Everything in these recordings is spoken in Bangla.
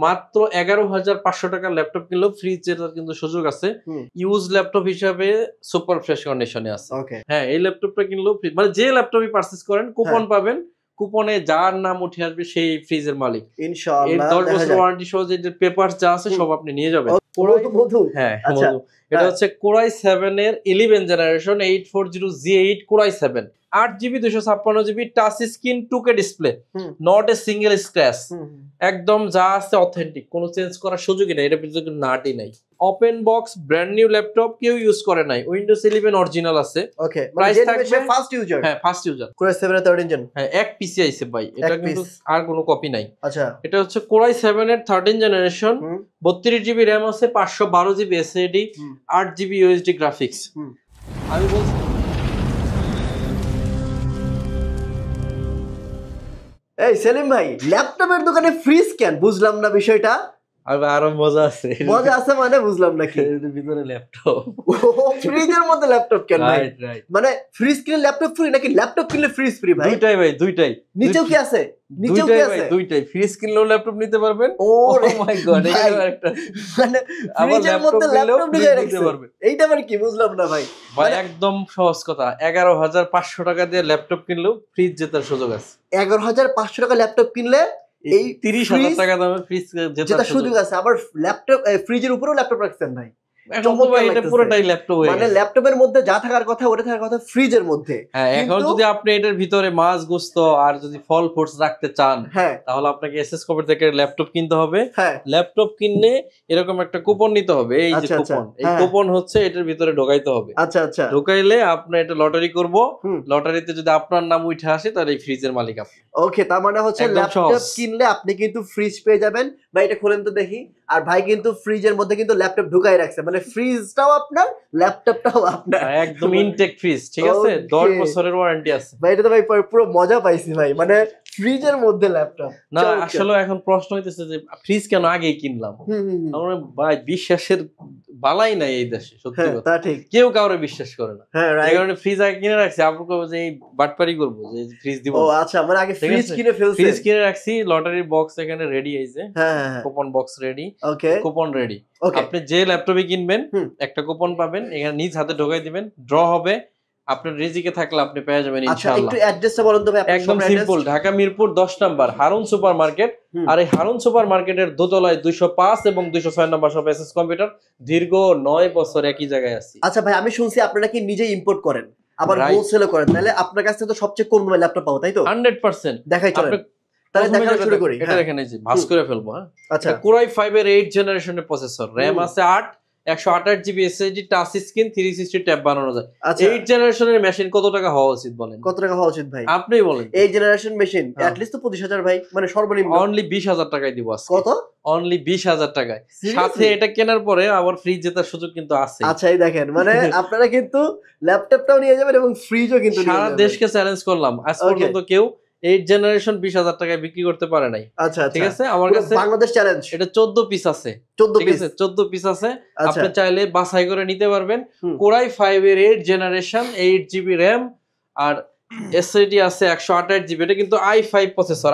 মাত্র 11,500 টাকার ল্যাপটপ কিনলেও ফ্রি জেতার কিন্তু সুযোগ আছে। ইউজ ল্যাপটপ হিসাবে সুপার ফ্রেশ কন্ডিশনে আছে। হ্যাঁ, এই ল্যাপটপটা কিনলেও ফ্রি, মানে যে ল্যাপটপই পারচেজ করেন কুপন পাবেন, কুপনে যার নাম উঠে আসবে সেই ফ্রিজের মালিক ইনশাআল্লাহ। 10 বছর ওয়ারেন্টি সহ যে পেপার যা আছে সব আপনি নিয়ে যাবেন। হ্যাঁ, এটা হচ্ছে কোরাই 7 এর 11 generation 840G8 core i 7, 8GB 256GB touch screen 2K display, not a single scratch, একদম যা আছে অথেন্টিক, কোনো চেঞ্জ করার সুযোগই নাই, এটা ভিতরে কোনো নাটই নাই। Open box brand new laptop, কেউ ইউজ করে নাই, উইন্ডোজ 11 অরিজিনাল আছে। ওকে, প্রাইস থাকবে ফার্স্ট ইউজার। হ্যাঁ, ফার্স্ট ইউজার কোরাই 7 এর 3rd জেন। হ্যাঁ, এক পিসি আইছে ভাই, এটা কিন্তু আর কোনো কপি নাই। আচ্ছা, এটা হচ্ছে কোরাই 7 এর 13 জেনারেশন, 32GB র‍্যাম আছে, 512GB SSD, 8GB USD graphics. আমি বলছি এই সেলিম ভাই, ল্যাপটপের দোকানে ফ্রিজ কেন? বুঝলাম না বিষয়টা। আরো মজা আছে। মজা আছে মানে বুঝলাম না কি? ভিতরে ল্যাপটপ, ফ্রিজের মধ্যে ল্যাপটপ কেন ভাই? মানে ফ্রিজ কিনলে ল্যাপটপ ফ্রি নাকি ল্যাপটপ কিনলে ফ্রিজ ফ্রি ভাই? দুইটাই ভাই, দুইটাই। নিচেও কি আছে? নিচেও কি আছে? দুইটাই, ফ্রিজ কিনলেও ল্যাপটপ নিতে পারবেন। ও মাই গড, এটা একটা মানে ফ্রিজের মধ্যে ল্যাপটপ নিয়ে রাখতে পারবেন, এইটা মানে কি বুঝলাম না ভাই। ভাই একদম সহজ কথা, 11,500 টাকা দিয়ে ল্যাপটপ কিনলেও ফ্রিজ জেতার সুযোগ আছে। 11,500 টাকা ল্যাপটপ কিনলে এই 30,000 টাকা দামের ফ্রিজ জেতার সুযোগ আছে। আবার ল্যাপটপ ফ্রিজের উপরেও ল্যাপটপ রাখছেন ভাই। মানে ল্যাপটপের মধ্যে যা থাকার কথা ওটা থাকার কথা ফ্রিজের মধ্যে। হ্যাঁ, এখন যদি আপনি এটার ভিতরে মাছ গোস্ত আর যদি ফল ফ্রুটস রাখতে চান, তাহলে আপনাকে এসএস কভার থেকে ল্যাপটপ কিনতে হবে। ল্যাপটপ কিনলে এরকম একটা কুপন নিতে হবে, এই যে কুপন, এই কুপন হচ্ছে এটার ভিতরে ঢোকাইতে হবে। আচ্ছা আচ্ছা, ঢোকাইলে আপনি এটা লটারি করব, লটারিতে যদি আপনার নাম উঠে আসে তাহলে এই ফ্রিজের মালিক আপনি। ওকে, তার মানে হচ্ছে ল্যাপটপ কিনলে আপনি কিন্তু ফ্রিজ পেয়ে যাবেন। ভাই এটা খুলেন তো দেখি। আর ভাই কিন্তু ফ্রিজের মধ্যে কিন্তু ল্যাপটপ ঢুকাই রাখছে, মানে ফ্রিজটাও আপনার, ল্যাপটপটাও আপনার, একদম ইনটেক ফ্রিজ। ঠিক আছে, 10 বছরের ওয়ারেন্টি আছে ভাই। এটা তো ভাই পুরো মজা পাইছি ভাই, মানে ফ্রিজের মধ্যে ল্যাপটপ। না, আসলে এখন প্রশ্ন হইতেছে যে ফ্রিজ কেন আগেই কিনলাম। আমরা ভাই বিশ্বাসের বালাই নাই এই দেশে, সত্যি কথা। ঠিক, কেউ কাউরে বিশ্বাস করে না, এই কারণে ফ্রিজ আগে কিনে রাখছি। আপনি কবে যে এই বাটপারি করব যে ফ্রিজ দিব। ও আচ্ছা, মানে আগে ফ্রিজ কিনে ফেলছি। ফ্রিজ কিনে রাখছি, লটারির বক্স এখানে রেডি আইছে। হ্যাঁ, কুপন বক্স রেডি। ওকে, কুপন রেডি। আপনি যে ল্যাপটপে কিনবেন একটা কুপন পাবেন, এখানে নিজ হাতে ঢোকাই দিবেন, ড্র হবে, আপনার রিজিকে থাকলে আপনি পেয়ে যাবেন ইনশাআল্লাহ। একটু অ্যাড্রেসটা বলুন তো ভাই। একদম simple, Dhaka Mirpur 10 number Harun super market. আর এই হারুন সুপার মার্কেটের দোতলায় 205 এবং 206 নাম্বার শপ এসএস কম্পিউটার। দীর্ঘ 9 বছর একই জায়গায় আছি। আচ্ছা ভাই, আমি শুনছি আপনারা কি নিজে ইম্পোর্ট করেন আবার হোলসেলও করেন, তাহলে আপনার কাছে তো সবচেয়ে কম দামে ল্যাপটপ পাবো, তাই তো? 100%। দেখাই চলেন তাহলে, দেখা শুরু করি। এটা দেখেন, এই যে ভাঁজ করে ফেলবো। হ্যাঁ, আচ্ছা, কোরাই 5 এর 8 জেনারেশনের প্রসেসর, র‍্যাম আছে 8, 128GB SSD, touch screen, 360 tab বানানো যায়। 8 জেনারেশনের মেশিন কত টাকা হওয়া উচিত বলেন? কত টাকা হওয়া উচিত ভাই আপনিই বলেন। 8 জেনারেশন মেশিন এট লিস্ট তো 25,000 ভাই, মানে সর্বনিম্ন। অনলি 20,000 টাকায় দিব আজকে। কত? অনলি 20,000 টাকায়, সাথে এটা কেনার পরে আবার ফ্রিজ জেতার সুযোগ কিন্তু আছে। আচ্ছা, এই দেখেন, মানে আপনারা কিন্তু ল্যাপটপটাও নিয়ে যাবেন এবং ফ্রিজও কিন্তু নিয়ে যাবেন। সারা দেশকে চ্যালেঞ্জ করলাম, আজ পর্যন্ত কেউ 8 জেনারেশন 20,000 টাকায় বিক্রি করতে পারে নাই। আচ্ছা, ঠিক আছে, আমার কাছে বাংলাদেশ চ্যালেঞ্জ। এটা 14 পিস আছে। 14 পিস আছে, আপনি চাইলে বাছাই করে নিতে পারবেন। কোরাই 5 এর 8 জেনারেশন, 8GB র‍্যাম আর এসএসডি আছে 128GB। এটা কিন্তু i5 প্রসেসর,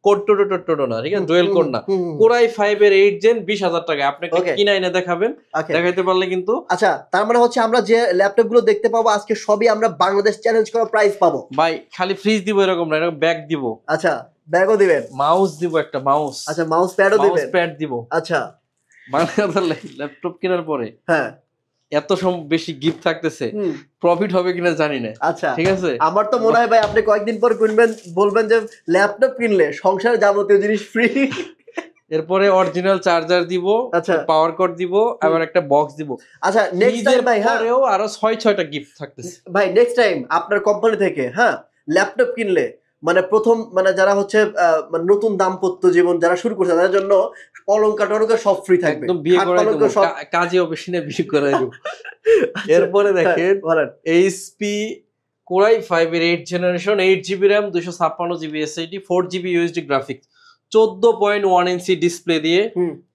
কোড টোটো না, ঠিক আছে, ডুয়েল কোড না। কোরাই 5 এর 8 জেন 20,000 টাকা আপনাকে কিনা এনে দেখাবেন, দেখাইতে পারলে কিন্তু। আচ্ছা, তার মানে হচ্ছে আমরা যে ল্যাপটপ গুলো দেখতে পাবো আজকে সবই আমরা বাংলাদেশ চ্যালেঞ্জ করা প্রাইস পাবো ভাই। খালি ফ্রিজ দিব এরকম না, এরকম ব্যাগ দিব। আচ্ছা, ব্যাগও দিবেন, মাউস দিব, একটা মাউস। আচ্ছা, মাউস প্যাডও দিবেন। মাউস প্যাড দিব। আচ্ছা, বাংলাদেশ ল্যাপটপ কেনার পরে হ্যাঁ এত বেশি গিফট থাকতেছে, প্রফিট হবে কিনা জানি না। আচ্ছা, ঠিক আছে, আমার তো মনে হয় ভাই আপনি কয়েকদিন পর কিনবেন, বলবেন যে ল্যাপটপ কিনলে সংসার যাবতীয় জিনিস ফ্রি। এরপরে অরিজিনাল চার্জার দিব, আচ্ছা, পাওয়ার কর্ড দিব, আবার একটা বক্স দিব। আচ্ছা, নেক্সট টাইম ভাই, হ্যাঁ, আরো 6-6টা গিফট থাকতেছে ভাই। নেক্সট টাইম আপনার কোম্পানি থেকে ল্যাপটপ কিনলে, মানে প্রথম, মানে যারা হচ্ছে মানে নতুন দাম্পত্য জীবন যারা শুরু করছে তাদের জন্য অলংকার টলংকার সব ফ্রি থাকবে, একদম বিয়ে করে দেব, কাজে অফিসে বিয়ে করে দেব। এরপরে দেখেন এইচপি কোরাই 5 এর 8 generation, 8GB RAM, 256GB SSD, 4GB USD graphics, 14.1 inch display দিয়ে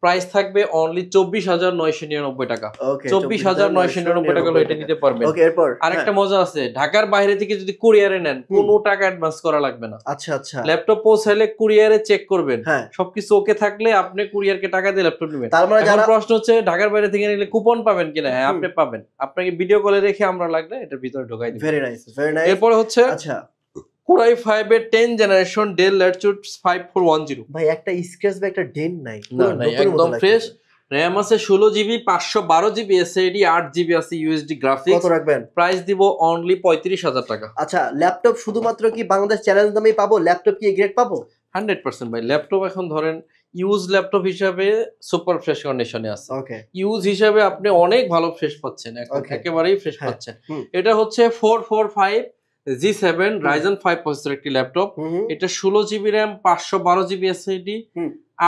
প্রাইস থাকবে অনলি 24,999 টাকা। 24,999 টাকা হলে এটা নিতে পারবেন। আরেকটা মজা আছে, ঢাকার বাইরে থেকে যদি কুরিয়ারে নেন কোনো টাকা অ্যাডভান্স করা লাগবে না। আচ্ছা আচ্ছা, ল্যাপটপ পৌঁছালে কুরিয়ারে চেক করবেন, সবকিছু ওকে থাকলে আপনি কুরিয়ারকে টাকা দিয়ে ল্যাপটপ নেবেন। তার মানে যারা প্রশ্ন হচ্ছে ঢাকার বাইরে থেকে নিলে কুপন পাবেন কিনা, হ্যাঁ আপনি পাবেন। আপনাকে ভিডিও কলে রেখে আমরা লাগলে এটার ভিতরে ঢোকাই দিব। Very nice, very nice. এরপরে হচ্ছে আচ্ছা Core i5 এর 10 জেনারেশন Dell Latitude 5410। ভাই একটা স্ক্র্যাচ বা একটা ডেন্ট নাই, না একদম ফ্রেশ। RAM আছে 16GB, 512GB SSD, 8GB আছে USD গ্রাফিক্স। কত রাখবেন? প্রাইস দিব অনলি 35,000 টাকা। আচ্ছা, ল্যাপটপ শুধুমাত্র কি বাংলাদেশ চ্যালেঞ্জ দামেই পাবো? ল্যাপটপ কি গ্রেড পাবো? 100% ভাই। ল্যাপটপ এখন ধরেন ইউজ ল্যাপটপ হিসাবে সুপার ফ্রেশ কন্ডিশনে আছে। ওকে, ইউজ হিসাবে আপনি অনেক ভালো ফ্রেশ পাচ্ছেন, একেবারেই ফ্রেশ পাচ্ছেন। এটা হচ্ছে 445 G7 Ryzen 5 প্রসেসর একটি ল্যাপটপ। এটা 16GB RAM, 512GB SSD,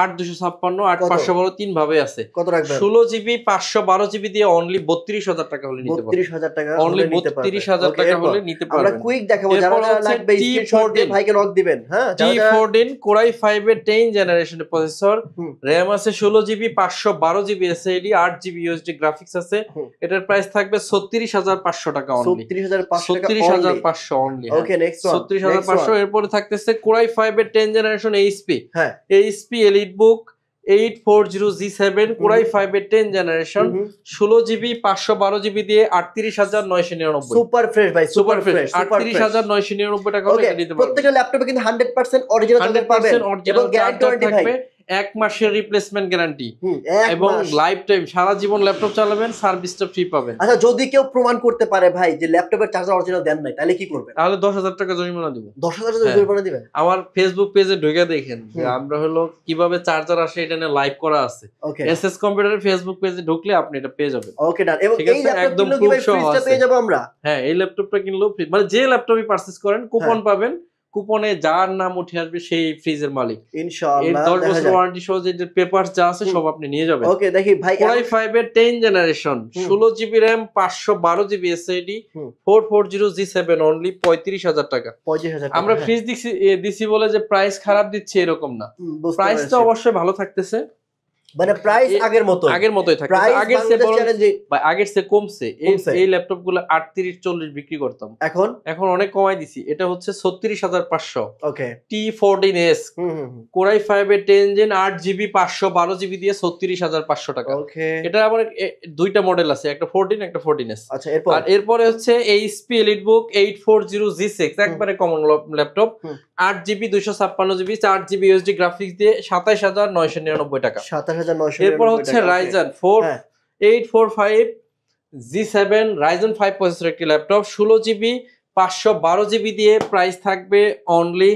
8256, 8512 তিন ভাবে আছে। কত রাখবেন? 16GB 512GB দিয়ে অনলি 32,000 টাকা হলে নিতে পারবেন। 32,000 টাকা অনলি 32,000 টাকা হলে নিতে পারবেন। আমরা কুইক দেখাবো, যারা লাগবে স্ক্রিনশট দিয়ে ভাইকে নক দিবেন। হ্যাঁ, T14 Core i5 এর 10 জেনারেশনের প্রসেসর, RAM আছে 16GB, 512GB SSD, 8GB USD graphics আছে। এটার প্রাইস থাকবে 36,500 টাকা অনলি। 36,500 অনলি। ওকে, নেক্সট ওয়ান 36,500। এরপরে থাকতেছে Core i5 এর 10 জেনারেশন HP। হ্যাঁ, HP EliteBook 840G7 Core i5 এর 10 জেনারেশন 16GB, 512GB দিয়ে 38,999। সুপার ফ্রেশ ভাই, সুপার ফ্রেশ। 38,999 টাকা হলে এটা নিতে পারবেন। প্রত্যেকটা ল্যাপটপে কিন্তু 100% অরিজিনাল চার্জার পাবেন এবং গ্যারান্টি থাকবে 1 মাসের রিপ্লেসমেন্ট গ্যারান্টি এবং লাইফ টাইম সারা জীবন ল্যাপটপ চালাবেন, সার্ভিসটা ফ্রি পাবেন। আচ্ছা, যদি কেউ প্রমাণ করতে পারে ভাই যে ল্যাপটপের চার্জার অরিজিনাল দেন নাই, তাহলে কি করবেন? তাহলে 10,000 টাকা জরিমানা দিব। 10,000 টাকা জরিমানা দিবেন? আমার ফেসবুক পেজে ঢুকে দেখেন যে আমরা হলো কিভাবে চার্জার আসে এটা নিয়ে লাইভ করা আছে। এসএস কম্পিউটারের ফেসবুক পেজে ঢুকলে আপনি এটা পেয়ে যাবেন। ওকে, ডান। এবং এই ল্যাপটপ কিনলে কি ভাই ফ্রিজটা পেয়ে যাব আমরা? হ্যাঁ, এই ল্যাপটপটা কিনলেও ফ্রি, মানে যে ল্যাপটপই পারচেজ করেন কুপন পাবেন। কুপনে যার নাম উঠে আসবে সেই ফ্রিজের মালিক ইনশাআল্লাহ। 10 বছর ওয়ারেন্টি সহ যে পেপারস যা আছে সব আপনি নিয়ে যাবেন। ওকে, দেখি ভাই Core i5 এর 10 generation 16GB RAM, 512GB SSD, 440G7 only 35,000 টাকা। 35,000 টাকা। আমরা ফ্রিজ দিছি বলে যে প্রাইস খারাপ দিচ্ছি এরকম না, প্রাইসটা অবশ্যই ভালো থাকতেছে। মানে প্রাইস আগের মতোই থাকে। আগের চেয়ে কমছে। এই ল্যাপটপগুলো 38-40 বিক্রি করতাম, এখন অনেক কমাই দিছি। এটা হচ্ছে 36,500। ওকে, T14S Core i5 এর 10 জেন 8GB, 512GB দিয়ে 36,500 টাকা। এটা আবার দুইটা মডেল আছে, একটা 14 একটা 14S। আচ্ছা, আর এরপরে হচ্ছে HP EliteBook 840G6 একবারে common laptop, 8GB, 256GB, 4GB USD graphics দিয়ে 27,999 টাকা। এরপর হচ্ছে Ryzen 845 G7 Ryzen 5 প্রসেসর একটি ল্যাপটপ, 16GB, 512GB দিয়ে প্রাইস থাকবে অনলি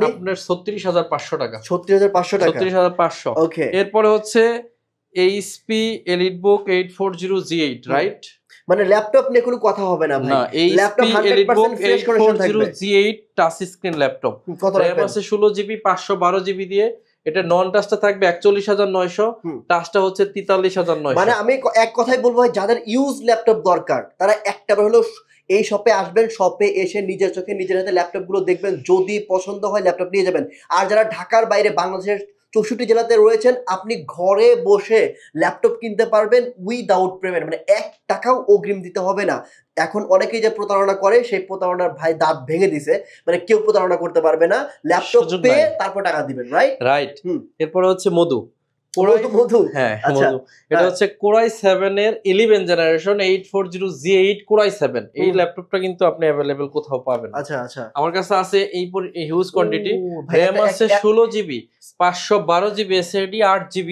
আপনার 36,500 টাকা। 36,500। ওকে, এরপরে হচ্ছে HP EliteBook 840G8, রাইট? মানে ল্যাপটপ নিয়ে কোনো কথা হবে না ভাই। ল্যাপটপ 100% ফ্রেশ কন্ডিশন থাকবে। G8 touch screen laptop, RAM আছে 16GB, 512GB দিয়ে। এটা নন টাচটা থাকবে 41,900, টাচটা হচ্ছে 43,900। মানে আমি এক কথাই বলবো ভাই, যাদের ইউজ ল্যাপটপ দরকার তারা একটাবার হলো এই শপে আসবেন, শপে এসে নিজের চোখে নিজের হাতে ল্যাপটপ গুলো দেখবেন, যদি পছন্দ হয় ল্যাপটপ নিয়ে যাবেন। আর যারা ঢাকার বাইরে বাংলাদেশের 64 জেলাতে রয়েছেন, আপনি ঘরে বসে ল্যাপটপ কিনতে পারবেন উইদাউট পেমেন্ট, মানে 1 টাকাও অগ্রিম দিতে হবে না। এখন অনেকেই যে প্রতারণা করে, সেই প্রতারণার ভাই দাঁত ভেঙে দিছে, মানে কেউ প্রতারণা করতে পারবে না। ল্যাপটপ পেয়ে তারপর টাকা দিবেন, রাইট? এরপর হচ্ছে মধু। হ্যাঁ, এটা হচ্ছে Core i7 এর 11 জেনারেশন 840G8 Core i7। এই ল্যাপটপটা কিন্তু আপনি अवेलेबल কোথাও পাবেন। আচ্ছা, আমার কাছে আছে এই হিউজ কোয়ান্টিটি। RAM আছে 16GB, 512GB SSD, 8GB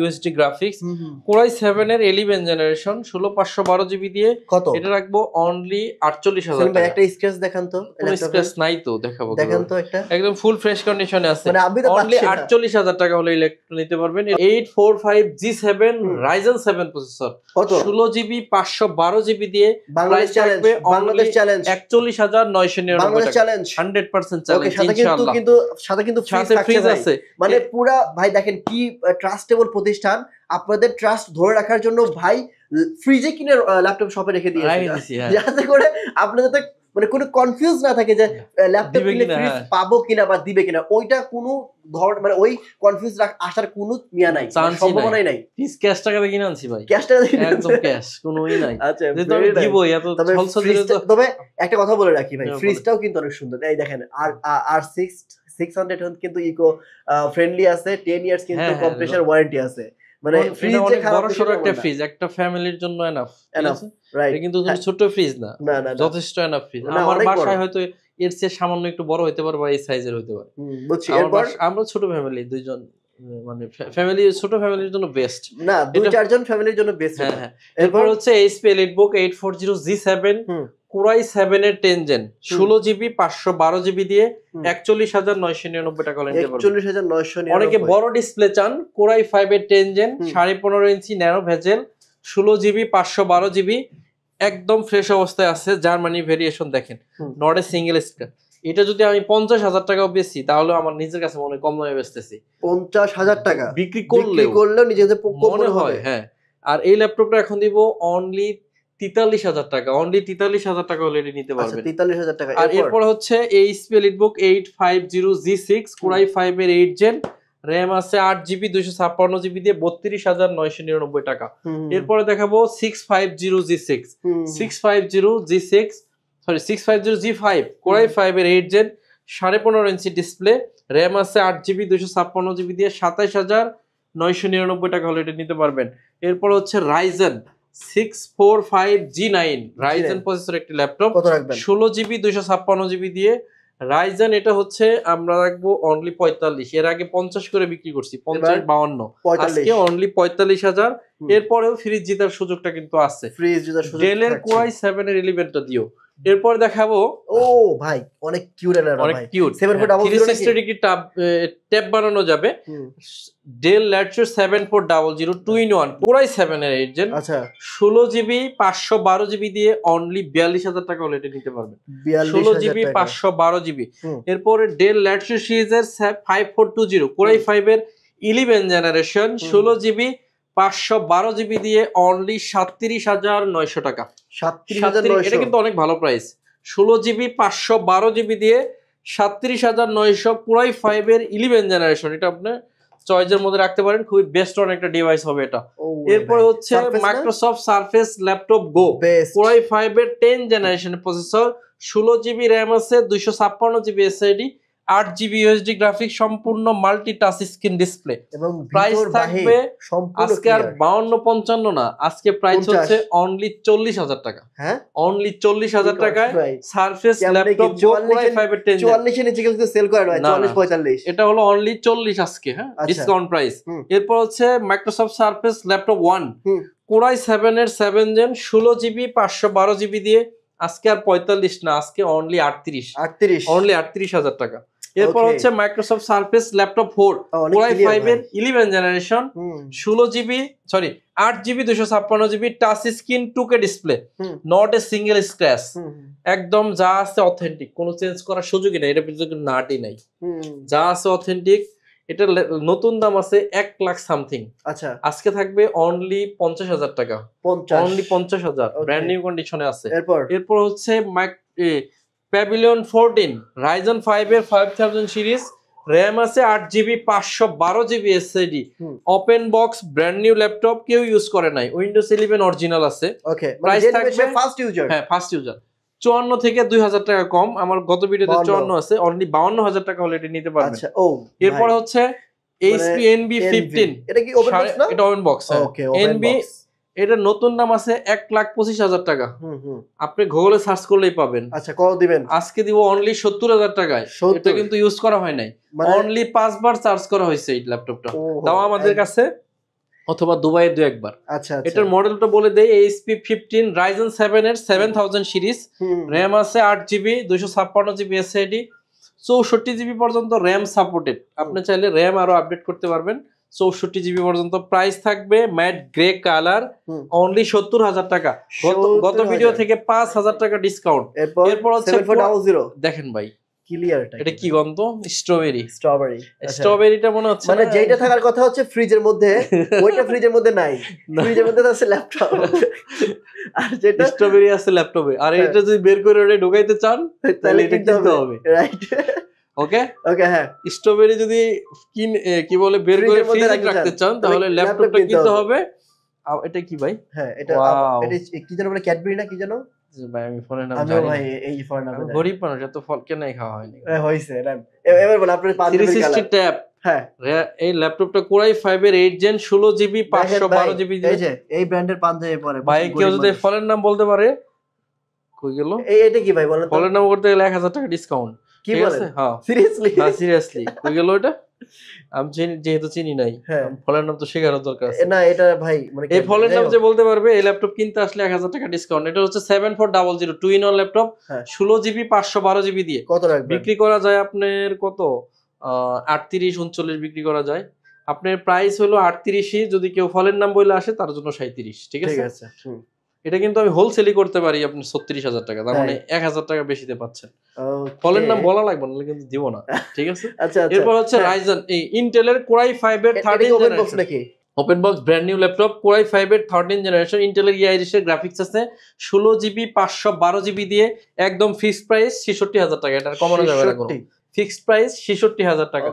USD graphics. Core i7 এর 11 জেনারেশন 16/512GB দিয়ে কত এটা রাখবো অনলি 48,000 টাকা। একটা স্ক্র্যাচ দেখান তো। স্ক্র্যাচ নাই তো, দেখাবো। দেখান তো একটা, একদম ফুল ফ্রেশ কন্ডিশনে আছে। অনলি 48,000 টাকা হলে ইলেকট্রন নিতে পারবেন। 845G7 Ryzen 7 processor, 16GB, 512GB দিয়ে বাংলাদেশ চ্যালেঞ্জ 41,999 টাকা। 100% চ্যালেঞ্জ ইনশাআল্লাহ। সাথে কিন্তু ফ্রিজ আছে। মানে পুরা ভাই দেখেন কি ট্রাস্টেবল প্রতিষ্ঠান। আপনাদের ট্রাস্ট ধরে রাখার জন্য ভাই ফ্রিজে কিনে ল্যাপটপ শপে রেখে দিয়েছে, যাতে করে আপনাদের মানে কোনো কনফিউজ না থাকে যে ল্যাপটপ কিনলে ফ্রিজ পাবো কিনা বা দিবে কিনা, ওইটা কোনো ধর মানে ওই কনফিউজ আসার কোনো মিয়া নাই, সম্ভাবনাই নাই। ফ্রিজ ক্যাশ টাকাতে কিনে আনছি ভাই, ক্যাশ টাকা একদম ক্যাশ, কোনোই নাই। আচ্ছা যেহেতু আমি দিবই এত ছলছল। তবে একটা কথা বলে রাখি ভাই, ফ্রিজটাও কিন্তু অনেক সুন্দর। এই দেখেন আর 600 কিন্তু ইকো ফ্রেন্ডলি আছে, 10 ইয়ার্স কিন্তু কম্প্রেসার ওয়ারেন্টি আছে। মানে ফ্রিজ যে খারাপ বড় সরো একটা ফ্রিজ একটা ফ্যামিলির জন্য এনাফ, রাইট? কিন্তু তুমি ছোট ফ্রিজ না, যথেষ্ট এনাফ ফ্রিজ। আমার বাসায় হয়তো এর চেয়ে সামান্য একটু বড় হতে পারে বা এই সাইজের হতে পারে, বুঝছি। এরপর আমরা ছোট ফ্যামিলি, দুইজন মানে ফ্যামিলি, ছোট ফ্যামিলির জন্য বেস্ট না, 2-4 জন ফ্যামিলির জন্য বেস্ট। হ্যাঁ। এরপর হচ্ছে HP EliteBook 840G7 Core i7 এর 10 জেন 16GB 512GB দিয়ে 41,999 টাকা হলে নিতে পারবেন। 41,999। অনেকে বড় ডিসপ্লে চান, Core i5 এর 10 জেন 15.5 ইঞ্চি ন্যানো ভেজেল 16GB 512GB, একদম ফ্রেশ অবস্থায় আছে। জার্মানি ভেরিয়েশন দেখেন, নট এ সিঙ্গেল স্ক্র্যাচ। এটা যদি আমি 50,000 টাকাও বেচি তাহলে আমার নিজের কাছে মনে কম দামে বেচতেছি। 50,000 টাকা বিক্রি করলেও নিজেদের মনে হয়। হ্যাঁ, আর এই ল্যাপটপটা এখন দিব অনলি 43,000 টাকা, অনলি 43,000 টাকা হলে এটা নিতে পারবেন। 43,000 টাকা। আর এরপর হচ্ছে HP EliteBook 850G6 Core i5 এর 8 জেন, RAM আছে 8GB 256GB দিয়ে 32,999 টাকা। এরপরে দেখাবো 650G5 Core i5 এর 8 জেন 15.5 ইঞ্চি ডিসপ্লে, RAM আছে 8GB 256GB দিয়ে 27,999 টাকা হলে এটা নিতে পারবেন। এরপর হচ্ছে Ryzen 645G9 Ryzen প্রসেসর একটি ল্যাপটপ, 16GB 256GB দিয়ে Ryzen। এটা হচ্ছে আমরা রাখবো অনলি 45, এর আগে 50 করে বিক্রি করছি, 50-52, আজকে অনলি 45,000। এরপরেও ফ্রিজ জেতার সুযোগটা কিন্তু আছে, ডেল এর Core i7 এর 11টা দিও। এরপর দেখাবো, ও ভাই অনেক কিউট, অনেক কিউট 360 ডিগ্রি ট্যাব বানানো যাবে, del Latitude 7400 2-in-1 Core i7 এর 8 জেন 16GB 512GB দিয়ে অনলি 42,000 টাকা হলে এটা নিতে পারবেন। 16GB 512GB। এরপরে ডেল ল্যাটিটিউড সিরিজের 5420 Core i5 এর 11 জেনারেশন 16GB 512GB দিয়ে অনলি 37,900 টাকা। 37,000, এটা কিন্তু অনেক ভালো প্রাইস। 16GB 512GB দিয়ে 37,900 Core i5 এর 11 জেনারেশন, এটা আপনি চয়েসের মধ্যে রাখতে পারেন, খুবই বেস্ট অন একটা ডিভাইস হবে এটা। এরপর হচ্ছে মাইক্রোসফট সারফেস ল্যাপটপ গো Core i5 এর 10 জেনারেশন প্রসেসর, 16GB RAM আছে, 256GB SSD, 8GB USD graphics, সম্পূর্ণ multi touch screen display. Price থাকবে আজকে আর 52-55 না, আজকে প্রাইস হচ্ছে অনলি 40,000 টাকা। হ্যাঁ, অনলি 40,000 টাকায় সারফেস ল্যাপটপ গো Core i5 এর 10 44 এর নিচে কিন্তু সেল করে না, 44-45, এটা হলো অনলি 40 আজকে। হ্যাঁ, ডিসকাউন্ট প্রাইস। এরপর হচ্ছে Microsoft surface laptop 1 Core i7 এর 7 জেন 16GB 512GB দিয়ে আজকে আর 45 না, আজকে অনলি 38, অনলি 38,000 টাকা। এরপর হচ্ছে Microsoft surface laptop 4 Core i5 এর 11 generation 8GB 256GB touch screen 2K display, not a single scratch, একদম যা আছে অথেন্টিক, কোনো চেঞ্জ করার সুযোগই নাই, এটা কিন্তু নাটই নাই, যা আছে অথেন্টিক। এটা নতুন দাম আছে 1 লাখ সামথিং, আচ্ছা আজকে থাকবে অনলি 50,000 টাকা, অনলি 50,000, ব্র্যান্ড নিউ কন্ডিশনে আছে। এরপর হচ্ছে প্যাভিলিয়ন 14 Ryzen 5 এর 5000 সিরিজ, RAM আছে 8GB 512GB SSD, open box brand new laptop, কেউ ইউজ করে নাই, উইন্ডোজ 11 অরিজিনাল আছে। প্রাইস থাকবে ফার্স্ট ইউজার, হ্যাঁ ফার্স্ট ইউজার 54 থেকে 2,000 টাকা কম, আমার গত ভিডিওতে 54 আছে, অনলি 52,000 টাকা হলে এটা নিতে পারবেন। এরপর হচ্ছে HP NB15, এটা কি ওপেন বক্স না? এটা ওপেন বক্স। NB এটা নতুন দাম আছে 1,25,000 টাকা, আপনি গুগলে সার্চ করলেই পাবেন। আচ্ছা, কত দিবেন? আজকে দিব অনলি 70,000 টাকায়। এটা কিন্তু ইউজ করা হয় নাই, অনলি 5 বার চার্জ করা হয়েছে এই ল্যাপটপটা, তাও আমাদের কাছে, অথবা দুবাইয়ে 2-1 বার। আচ্ছা, এটার মডেলটা বলে দেই, HP 15 Ryzen 7 এর 7000 সিরিজ, RAM আছে 8GB 256GB SSD, 64GB পর্যন্ত RAM সাপোর্টেড, আপনি চাইলে RAM আরো আপডেট করতে পারবেন, 64GB পর্যন্ত। প্রাইস থাকবে ম্যাট গ্রে কালার, অনলি 70,000 টাকা, গত ভিডিও থেকে 5,000 টাকা ডিসকাউন্ট। এরপর হচ্ছে দেখেন ভাই ক্লিয়ার এটা কি গন্ধ? স্ট্রবেরি। স্ট্রবেরি। স্ট্রবেরিটা মনে হচ্ছে মানে যেটা থাকার কথা হচ্ছে ফ্রিজের মধ্যে, ওইটা ফ্রিজের মধ্যে নাই। ফ্রিজের মধ্যে আছে ল্যাপটপ, আর যেটা স্ট্রবেরি আছে ল্যাপটপে। আর এটা যদি বের করে ওটা ঢোকাইতে চান তাহলে এটা কিনতে হবে। রাইট। ওকে ওকে, হ্যাঁ। স্ট্রবেরি যদি কি বলে বের করে ফ্রিজে রাখতে চান তাহলে ল্যাপটপটা কিনতে হবে। এটা কি ভাই? হ্যাঁ, এটা কি যেন বলে, ক্যাডবেরি না কি যেন? ভাই আমি ফোনের নাম জানি না। ভাই এই ফোনের নাম জানি। গরিব মানুষ, এত ফল কেনাই খাওয়া হয়নি। হইছে না। এবার বল আপনার 360 ট্যাব। হ্যাঁ, এই ল্যাপটপটা কোরাই 5 এর 8 জেন 16 জিবি 512 জিবি। এই যে এই ব্র্যান্ডের পাঞ্জাবি পরে ভাই কেউ যদি ফলের নাম বলতে পারে। কই গেল? এটা কি ভাই বলেন তো? ফলের নাম করতে গেলে 1000 টাকা ডিসকাউন্ট। কি বলেন? হ্যাঁ সিরিয়াসলি? হ্যাঁ সিরিয়াসলি। কই গেল এটা? আমি যেহেতু চিনি নাই, ফলের নাম তো শেখার দরকার আছে। না এটা ভাই মানে এই ফলের নাম যে বলতে পারবে এই ল্যাপটপ কিনতে আসলে 1000 টাকা ডিসকাউন্ট। এটা হচ্ছে 7400 2 in 1 ল্যাপটপ 16 জিবি 512 জিবি দিয়ে। কত রাখবেন? বিক্রি করা যায় আপনার কত 38 39 বিক্রি করা যায়। আপনার প্রাইস হলো 38ই, যদি কেউ ফলের নাম বলে আসে তার জন্য 37। ঠিক আছে? এটা কিন্তু আমি হোলসেলই করতে পারি আপনি 36,000 টাকা, তার মানে 1000 টাকা বেশিতে পাচ্ছেন। ফলের নাম বলা লাগবে না, কিন্তু দিব না। ঠিক আছে? এরপর হচ্ছে রাইজেন এই ইন্টেলের কোরাই 5 এর 13 generation open box brand new laptop core i 5 এর 13 জেনারেশন ইন্টেলের ইআইরিস এর গ্রাফিক্স আছে 16 জিবি 512 জিবি দিয়ে, একদম ফিক্সড প্রাইস 66000 টাকা। এটা কমানো যাবে না কোনো, ফিক্সড প্রাইস 66000 টাকা।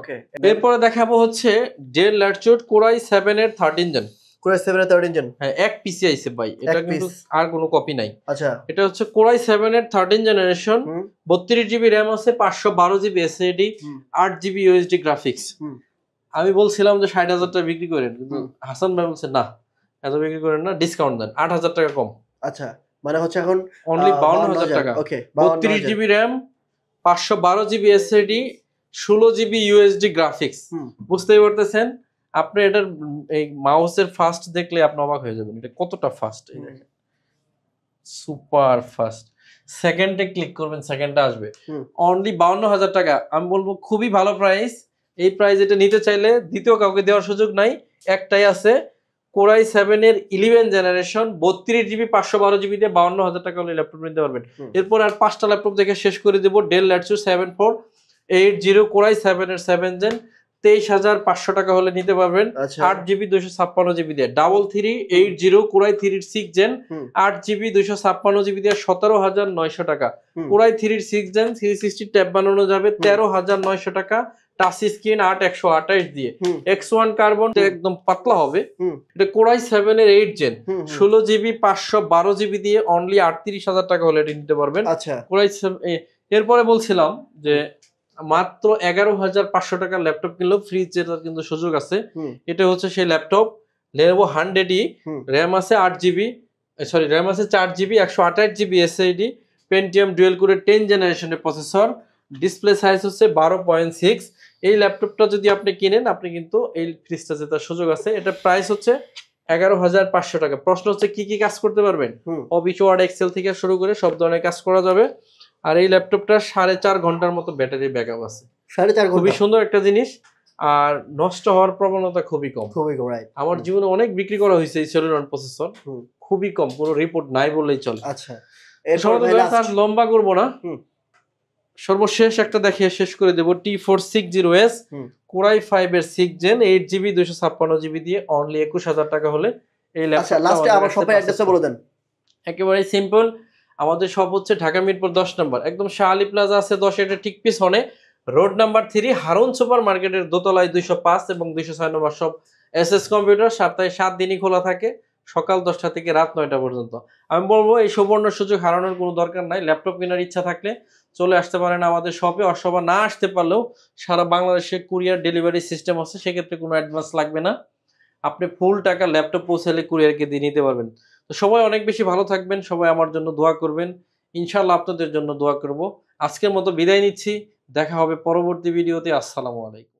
এরপর দেখাবো হচ্ছে ডেল ল্যাটিটিউড কোরাই 7 এর 13 জেন। কোরাই 7 এর 13 জেন, হ্যাঁ এক পিসি আইছে ভাই, এটা কিন্তু আর কোনো কপি নাই। আচ্ছা, এটা হচ্ছে কোরাই 7 এর 13 জেনারেশন 32 জিবি র‍্যাম আছে, 512 GB SSD, 8 GB USD graphics. আমি বলছিলাম যে 60000 টাকা বিক্রি করেন, কিন্তু হাসান ভাই বলছে না এত বিক্রি করেন না, ডিসকাউন্ট দেন 8000 টাকা কম। আচ্ছা, মানে হচ্ছে এখন অনলি 52000 টাকা। ওকে, 32 GB RAM, 512 GB SSD, 16 GB USD graphics. বুঝতেই পারতেছেন আপনি এটার এই মাউসের ফাস্ট দেখলে আপনি অবাক হয়ে যাবেন, এটা কতটা ফাস্ট। এই দেখেন সুপার ফাস্ট, সেকেন্ডে ক্লিক করবেন সেকেন্ডে আসবে। অনলি 52000 টাকা, আমি বলবো খুবই ভালো প্রাইস। এই প্রাইস এটা নিতে চাইলে দ্বিতীয় কাউকে দেওয়ার সুযোগ নাই, একটাই আছে কোরাই 7 এর 11 জেনারেশন 32 জিবি 512 জিবি দিয়ে 52000 টাকা হলে ল্যাপটপ নিতে পারবেন। এরপর আর 5টা ল্যাপটপ দেখে শেষ করে দেব। ডেল ল্যাটিটিউড 7480 কোরাই 7 এর 7 জেন 23500 টাকা হলে নিতে পারবেন। 8 জিবি 256 জিবি দিয়ে। 3380 কোরাই 3 6 জেন 8 জিবি 256 জিবি দিয়ে 17900 টাকা। কোরাই 3 6 জেন 360 ট্যাব বানানো যাবে 13900 টাকা। টাচ স্ক্রিন 8128 দিয়ে। X1 কার্বন একদম পাতলা হবে। এটা কোরাই 7 এর 8 জেন 16 জিবি 512 জিবি দিয়ে অনলি 38000 টাকা হলে এটা নিতে পারবেন। আচ্ছা, কোরাই এরপরে বলছিলাম যে মাত্র 11500 টাকার ল্যাপটপ কিনলেও ফ্রিজ জেতার কিন্তু সুযোগ আছে। এটা হচ্ছে সেই ল্যাপটপ Lenovo 100E, র্যাম আছে 8 জিবি, সরি র্যাম আছে 4 GB 128 GB SSD, Pentium dual কোরের 10 জেনারেশনের প্রসেসর, ডিসপ্লে সাইজ হচ্ছে 12.6। এই ল্যাপটপটা যদি আপনি কিনেন আপনি কিন্তু এই ফ্রিজটা জেতার সুযোগ আছে। এটা প্রাইস হচ্ছে 11500 টাকা। প্রশ্ন হচ্ছে কি কি কাজ করতে পারবেন? অফিস ওয়ার্ড এক্সেল থেকে শুরু করে সব ধরনের কাজ করা যাবে। আর এই ল্যাপটপটা 4.5 ঘন্টার মতো ব্যাটারি ব্যাকআপ আছে। 4.5 ঘন্টা, খুবই সুন্দর একটা জিনিস, আর নষ্ট হওয়ার প্রবণতা খুবই কম। আমার জীবনে অনেক বিক্রি করা হয়েছে এই সেলুলন প্রসেসর, খুবই কম, পুরো রিপোর্ট নাই বললেই চলে। আচ্ছা, আর লম্বা করবো না, সর্বশেষ একটা দেখিয়ে শেষ করে দেব। T460S কোরাই 5 এর 6 জেন 8 জিবি 256 জিবি দিয়ে অনলি 21000 টাকা হলে এই ল্যাপটপটা। আচ্ছা, লাস্টে আমার শপের অ্যাড্রেসটা বলে দেন। একেবারে সিম্পল, আমাদের শপ হচ্ছে ঢাকা মিরপুর 10 নম্বর, একদম শাহ আলী প্লাজা আছে 10 এর ঠিক পিছনে, রোড নাম্বার 3, হারুন সুপার মার্কেটের দোতলায় 205 এবং 206 নম্বর শপ। এসএস কম্পিউটার সপ্তাহে 7 দিনই খোলা থাকে, সকাল 10টা থেকে রাত 9টা পর্যন্ত। আমি বলবো এই সুবর্ণ সুযোগ হারানোর কোনো দরকার নাই। ল্যাপটপ কেনার ইচ্ছা থাকলে চলে আসতে পারেন আমাদের শপে, অথবা না আসতে পারলেও সারা বাংলাদেশে কুরিয়ার ডেলিভারি সিস্টেম আছে, সেক্ষেত্রে কোনো অ্যাডভান্স লাগবে না, আপনি ফুল টাকা ল্যাপটপ পৌঁছালে কুরিয়ারকে দিয়ে নিতে পারবেন। তো সবাই অনেক বেশি ভালো থাকবেন, সবাই আমার জন্য দোয়া করবেন, ইনশাআল্লাহ আপনাদের জন্য দোয়া করব। আজকের মতো বিদায় নিচ্ছি, দেখা হবে পরবর্তী ভিডিওতে। আসসালামু আলাইকুম।